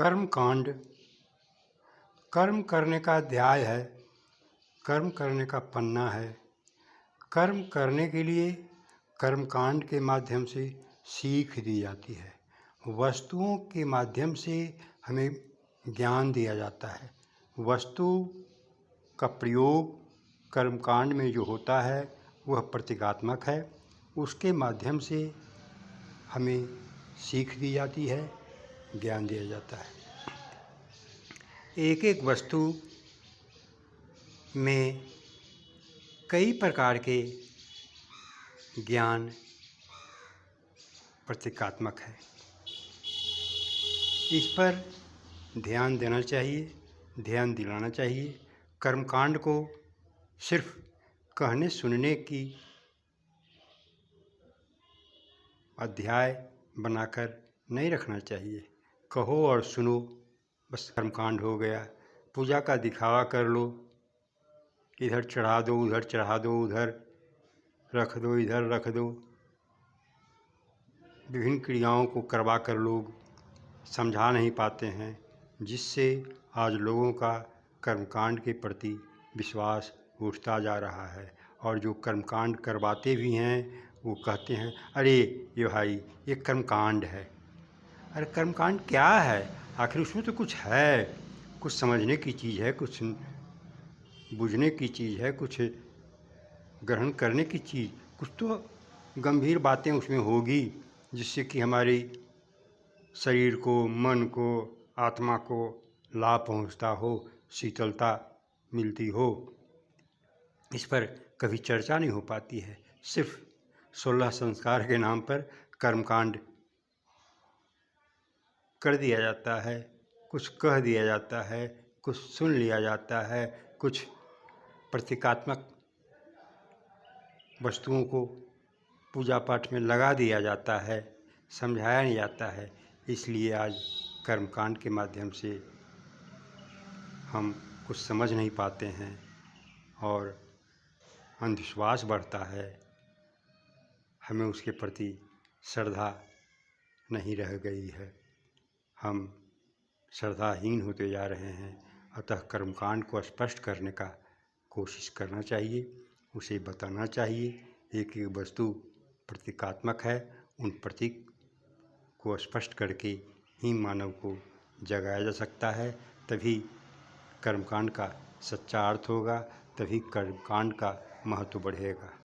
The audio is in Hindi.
कर्म कांड। कर्म करने का अध्याय है, कर्म करने का पन्ना है। कर्म करने के लिए कर्म कांड के माध्यम से सीख दी जाती है। वस्तुओं के माध्यम से हमें ज्ञान दिया जाता है। वस्तु का प्रयोग कर्मकांड में जो होता है वह प्रतीकात्मक है। उसके माध्यम से हमें सीख दी जाती है, ज्ञान दिया जाता है। एक एक वस्तु में कई प्रकार के ज्ञान प्रतीकात्मक है। इस पर ध्यान देना चाहिए, ध्यान दिलाना चाहिए। कर्मकांड को सिर्फ कहने सुनने की अध्याय बनाकर नहीं रखना चाहिए। कहो और सुनो, बस कर्मकांड हो गया। पूजा का दिखावा कर लो, इधर चढ़ा दो, उधर चढ़ा दो, उधर रख दो, इधर रख दो। विभिन्न क्रियाओं को करवा कर लोग समझा नहीं पाते हैं, जिससे आज लोगों का कर्मकांड के प्रति विश्वास उठता जा रहा है। और जो कर्मकांड करवाते भी हैं वो कहते हैं, अरे ये भाई ये कर्मकांड है। अरे कर्मकांड क्या है? आखिर उसमें तो कुछ है, कुछ समझने की चीज़ है, कुछ बुझने की चीज़ है, कुछ ग्रहण करने की चीज़, कुछ तो गंभीर बातें उसमें होगी जिससे कि हमारी शरीर को, मन को, आत्मा को लाभ पहुंचता हो, शीतलता मिलती हो। इस पर कभी चर्चा नहीं हो पाती है। सिर्फ 16 संस्कार के नाम पर कर्मकांड कर दिया जाता है, कुछ कह दिया जाता है, कुछ सुन लिया जाता है, कुछ प्रतीकात्मक वस्तुओं को पूजा पाठ में लगा दिया जाता है, समझाया नहीं जाता है। इसलिए आज कर्मकांड के माध्यम से हम कुछ समझ नहीं पाते हैं और अंधविश्वास बढ़ता है। हमें उसके प्रति श्रद्धा नहीं रह गई है, हम श्रद्धाहीन होते जा रहे हैं। अतः कर्मकांड को स्पष्ट करने का कोशिश करना चाहिए, उसे बताना चाहिए। एक एक वस्तु प्रतीकात्मक है, उन प्रतीक को स्पष्ट करके ही मानव को जगाया जा सकता है। तभी कर्मकांड का सच्चा अर्थ होगा, तभी कर्मकांड का महत्व बढ़ेगा।